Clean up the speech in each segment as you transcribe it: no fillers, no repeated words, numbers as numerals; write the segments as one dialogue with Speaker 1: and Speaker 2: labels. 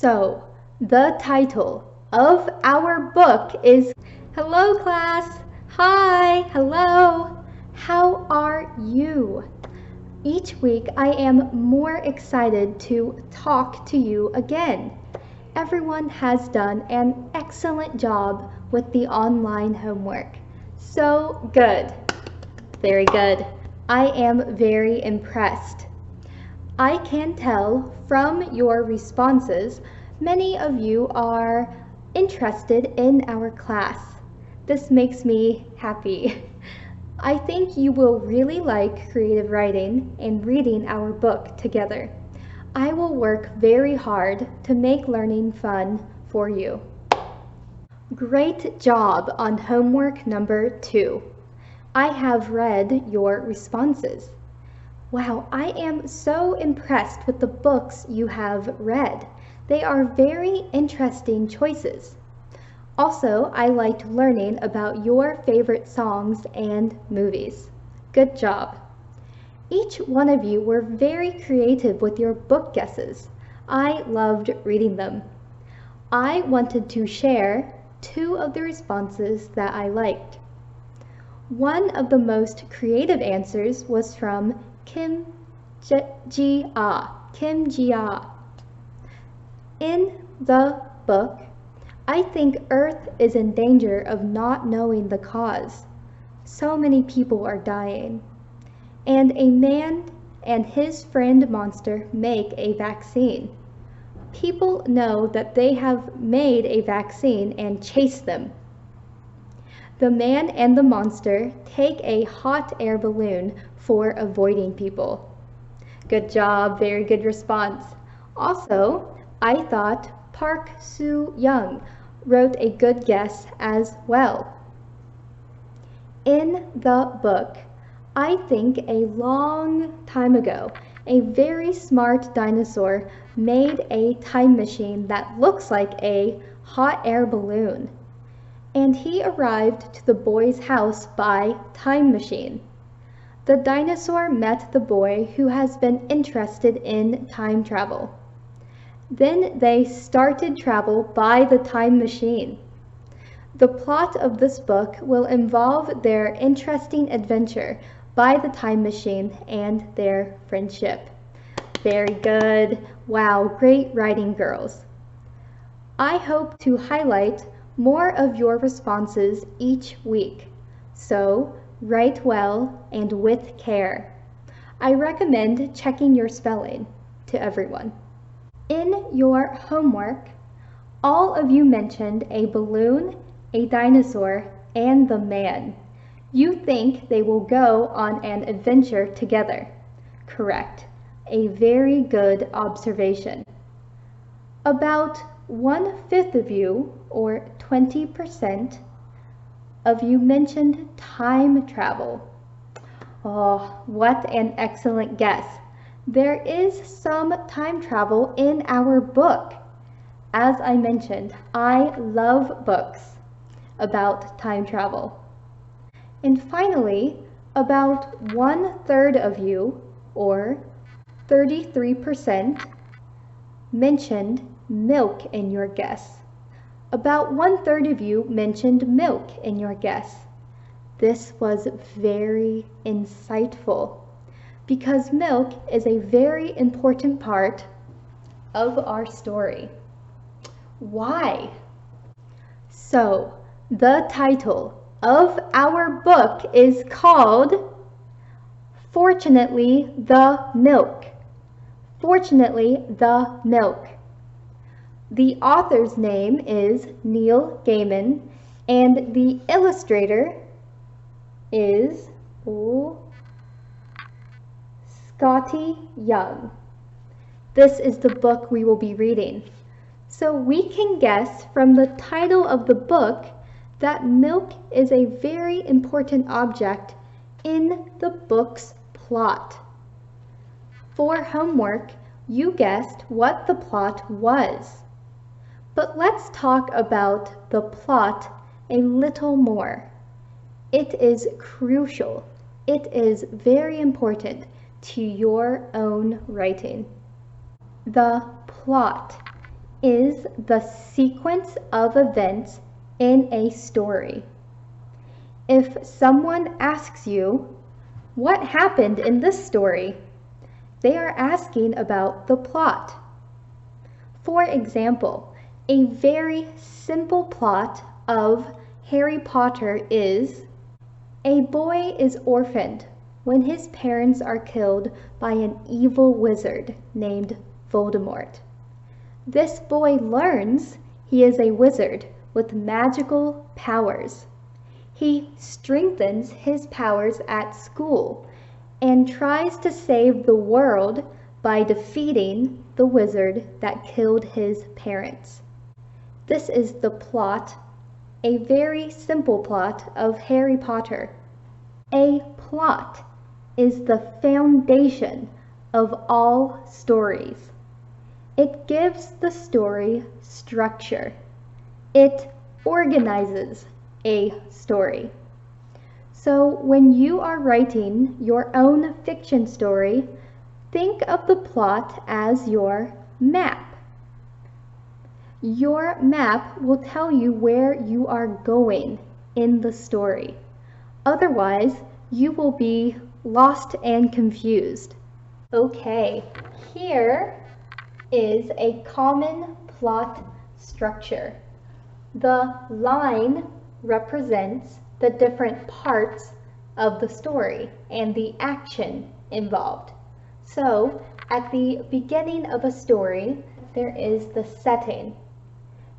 Speaker 1: So, the title of our book is Hello class! Hi! Hello! How are you? Each week I am more excited to talk to you again. Everyone has done an excellent job with the online homework. So good. Very good. I am very impressed. I can tell from your responses, many of you are interested in our class. This makes me happy. I think you will really like creative writing and reading our book together. I will work very hard to make learning fun for you. Great job on homework number 2. I have read your responses. Wow, I am so impressed with the books you have read. They are very interesting choices. Also, I liked learning about your favorite songs and movies. Good job. Each one of you were very creative with your book guesses. I loved reading them. I wanted to share 2 of the responses that I liked. One of the most creative answers was from Kim Ji-ah. In the book, I think Earth is in danger of not knowing the cause. So many people are dying. And a man and his friend monster make a vaccine. People know that they have made a vaccine and chase them. The man and the monster take a hot air balloon for avoiding people. Good job, very good response. Also, I thought Park Soo-young wrote a good guess as well. In the book, I think a long time ago, a very smart dinosaur made a time machine that looks like a hot air balloon. And he arrived to the boy's house by time machine. The dinosaur met the boy who has been interested in time travel. Then they started travel by the time machine. The plot of this book will involve their interesting adventure by the time machine and their friendship. Very good. Wow, great writing, girls. I hope to highlight more of your responses each week. So, write well and with care. I recommend checking your spelling to everyone. In your homework, all of you mentioned a balloon, a dinosaur, and the man. You think they will go on an adventure together. Correct. A very good observation. About 1/5 of you, or 20%, of you mentioned time travel. Oh, what an excellent guess. There is some time travel in our book. As I mentioned, I love books about time travel. And finally, about 1/3 of you, or 33%, mentioned milk in your guess. About 1/3 of you mentioned milk in your guess. This was very insightful because milk is a very important part of our story. Why? So, the title of our book is called Fortunately the Milk. Fortunately the Milk. The author's name is Neil Gaiman, and the illustrator is Scotty Young. This is the book we will be reading. So we can guess from the title of the book that milk is a very important object in the book's plot. For homework, you guessed what the plot was. But let's talk about the plot a little more. It is crucial. It is very important to your own writing. The plot. is the sequence of events in a story? If someone asks you, what happened in this story? They are asking about the plot. For example, a very simple plot of Harry Potter is: a boy is orphaned when his parents are killed by an evil wizard named Voldemort. This boy learns he is a wizard with magical powers. He strengthens his powers at school and tries to save the world by defeating the wizard that killed his parents. This is the plot, a very simple plot of Harry Potter. A plot is the foundation of all stories. It gives the story structure. It organizes a story. So when you are writing your own fiction story, think of the plot as your map. Your map will tell you where you are going in the story. Otherwise, you will be lost and confused. Okay, here is a common plot structure. The line represents the different parts of the story and the action involved. So, at the beginning of a story, there is the setting.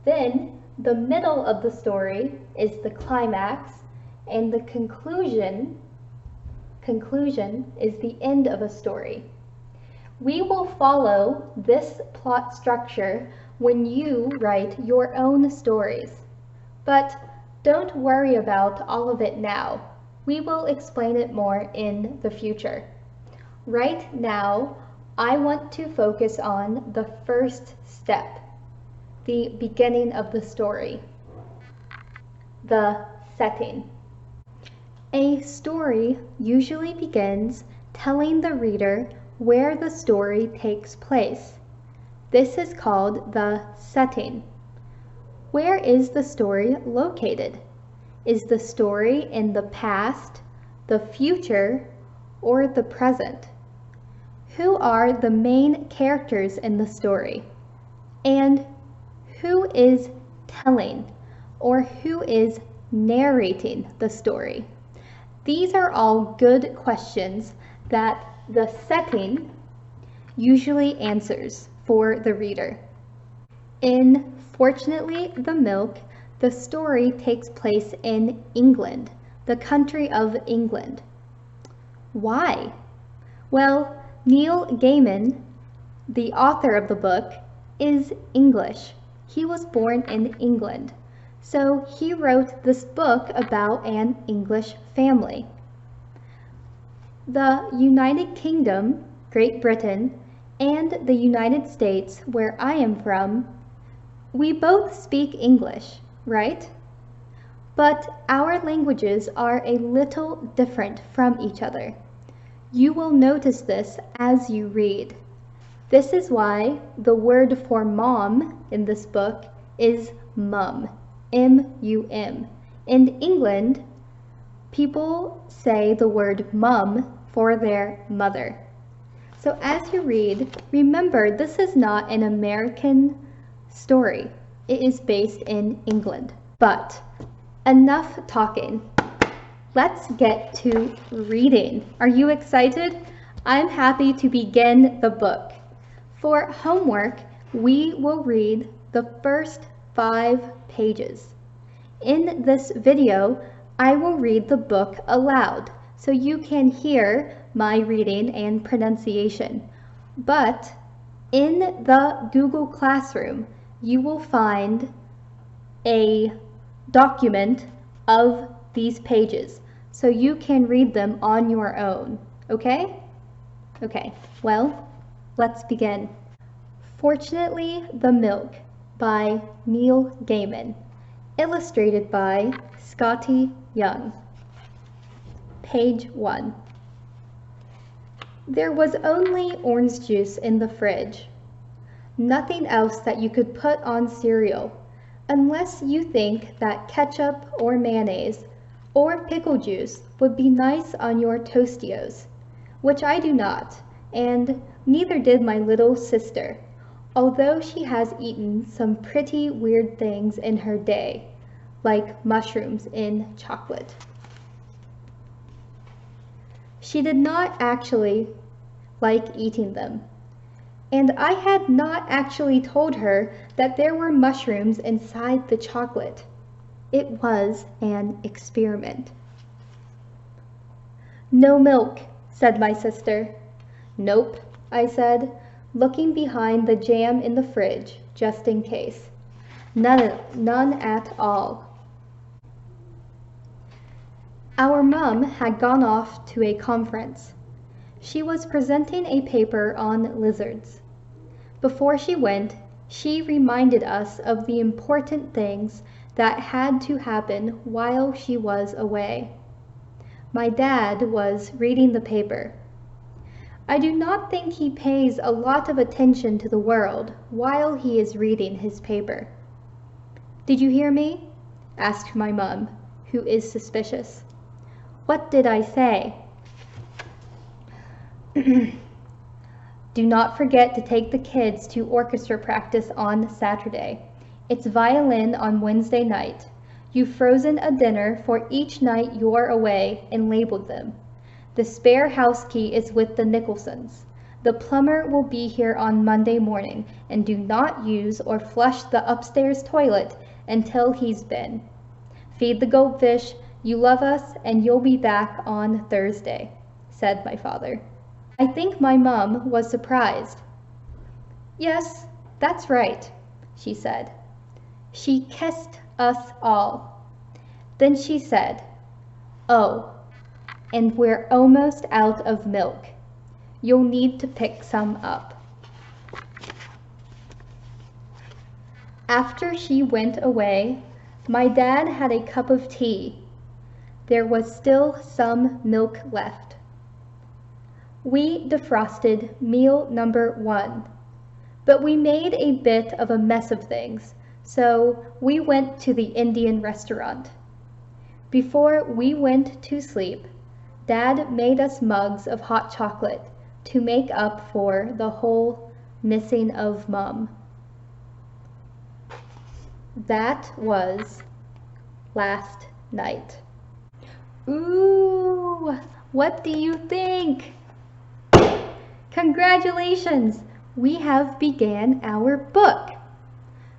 Speaker 1: Then, the middle of the story is the climax, and the conclusion is the end of a story. We will follow this plot structure when you write your own stories. But don't worry about all of it now. We will explain it more in the future. Right now, I want to focus on the first step, the beginning of the story, the setting. A story usually begins telling the reader where the story takes place. This is called the setting. Where is the story located? Is the story in the past, the future, or the present? Who are the main characters in the story? And who is telling or who is narrating the story? These are all good questions that the setting usually answers for the reader. In Fortunately the Milk, the story takes place in England, the country of England. Why? Well, Neil Gaiman, the author of the book, is English. He was born in England, so he wrote this book about an English family. The United Kingdom, Great Britain, and the United States, where I am from, we both speak English, right? But our languages are a little different from each other. You will notice this as you read. This is why the word for mom in this book is mum, M-U-M. In England, people say the word mum for their mother. So as you read, remember this is not an American story. It is based in England. But enough talking. Let's get to reading. Are you excited? I'm happy to begin the book. For homework, we will read the first 5 pages. In this video, I will read the book aloud so you can hear my reading and pronunciation. But in the Google Classroom, you will find a document of these pages so you can read them on your own, okay? Okay, well, let's begin. Fortunately the Milk by Neil Gaiman, illustrated by Scotty Young. Page 1. There was only orange juice in the fridge. Nothing else that you could put on cereal, unless you think that ketchup or mayonnaise or pickle juice would be nice on your Tostios, which I do not, and neither did my little sister, although she has eaten some pretty weird things in her day, like mushrooms in chocolate. She did not actually like eating them, and I had not actually told her that there were mushrooms inside the chocolate. It was an experiment. "No milk," said my sister. "Nope," I said, looking behind the jam in the fridge, just in case. None at all. Our mom had gone off to a conference. She was presenting a paper on lizards. Before she went, she reminded us of the important things that had to happen while she was away. My dad was reading the paper. I do not think he pays a lot of attention to the world while he is reading his paper. "Did you hear me?" asked my mom, who is suspicious. "What did I say?" "Do not forget to take the kids to orchestra practice on Saturday. It's violin on Wednesday night. You've frozen a dinner for each night you're away and labeled them. The spare house key is with the Nicholsons. The plumber will be here on Monday morning, and do not use or flush the upstairs toilet until he's been. Feed the goldfish. You love us, and you'll be back on Thursday," said my father. I think my mom was surprised. "Yes, that's right," she said. She kissed us all. Then she said, "Oh, and we're almost out of milk. You'll need to pick some up." After she went away, my dad had a cup of tea. There was still some milk left. We defrosted meal number 1, but we made a bit of a mess of things, so we went to the Indian restaurant. Before we went to sleep, Dad made us mugs of hot chocolate to make up for the whole missing of Mum. That was last night. Ooh, what do you think? Congratulations! We have began our book.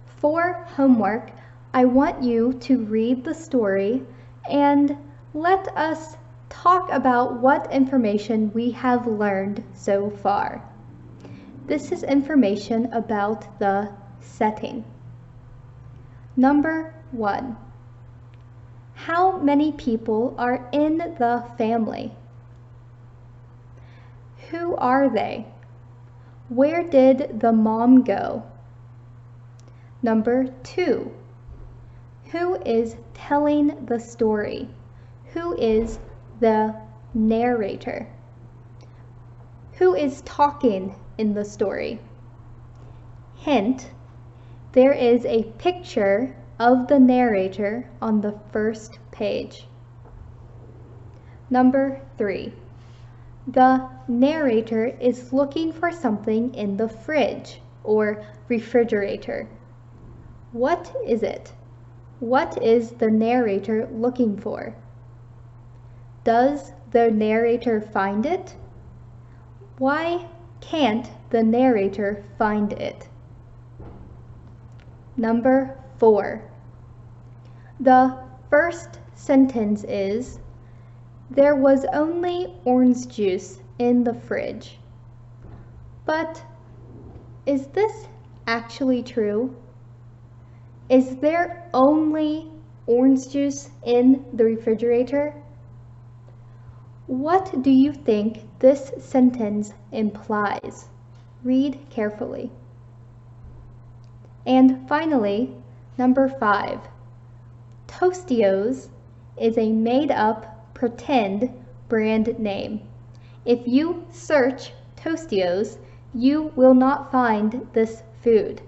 Speaker 1: For homework, I want you to read the story and let us talk about what information we have learned so far. This is information about the setting. Number 1. How many people are in the family? Who are they? Where did the mom go? Number 2. Who is telling the story? Who is the narrator? Who is talking in the story? Hint, there is a picture of the narrator on the first page. Number 3. The narrator is looking for something in the fridge or refrigerator. What is it? What is the narrator looking for? Does the narrator find it? Why can't the narrator find it? Number 4. The first sentence is, there was only orange juice in the fridge. But is this actually true? Is there only orange juice in the refrigerator? What do you think this sentence implies? Read carefully. And finally, number 5. Tostios is a made-up pretend brand name. If you search Tostios, you will not find this food.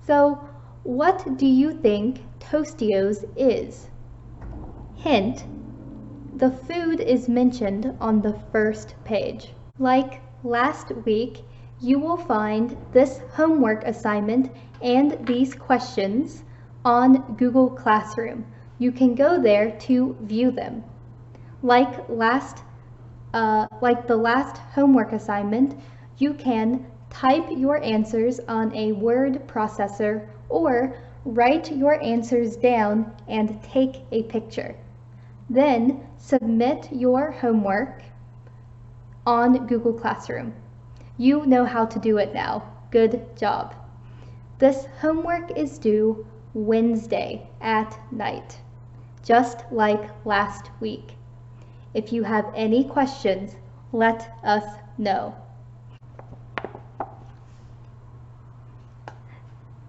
Speaker 1: So, what do you think Tostios is? Hint, the food is mentioned on the first page. Like last week, you will find this homework assignment and these questions on Google Classroom. You can go there to view them. Like the last homework assignment, you can type your answers on a word processor or write your answers down and take a picture. Then submit your homework on Google Classroom. You know how to do it now. Good job. This homework is due Wednesday at night, just like last week. If you have any questions, let us know.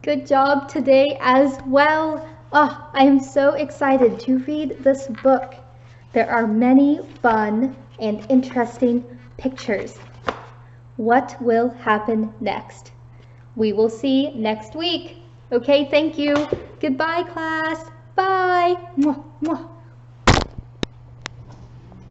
Speaker 1: Good job today as well. Oh, I am so excited to read this book. There are many fun and interesting pictures. What will happen next? We will see next week. Okay, thank you. Goodbye, class. Bye. Mwah, mwah.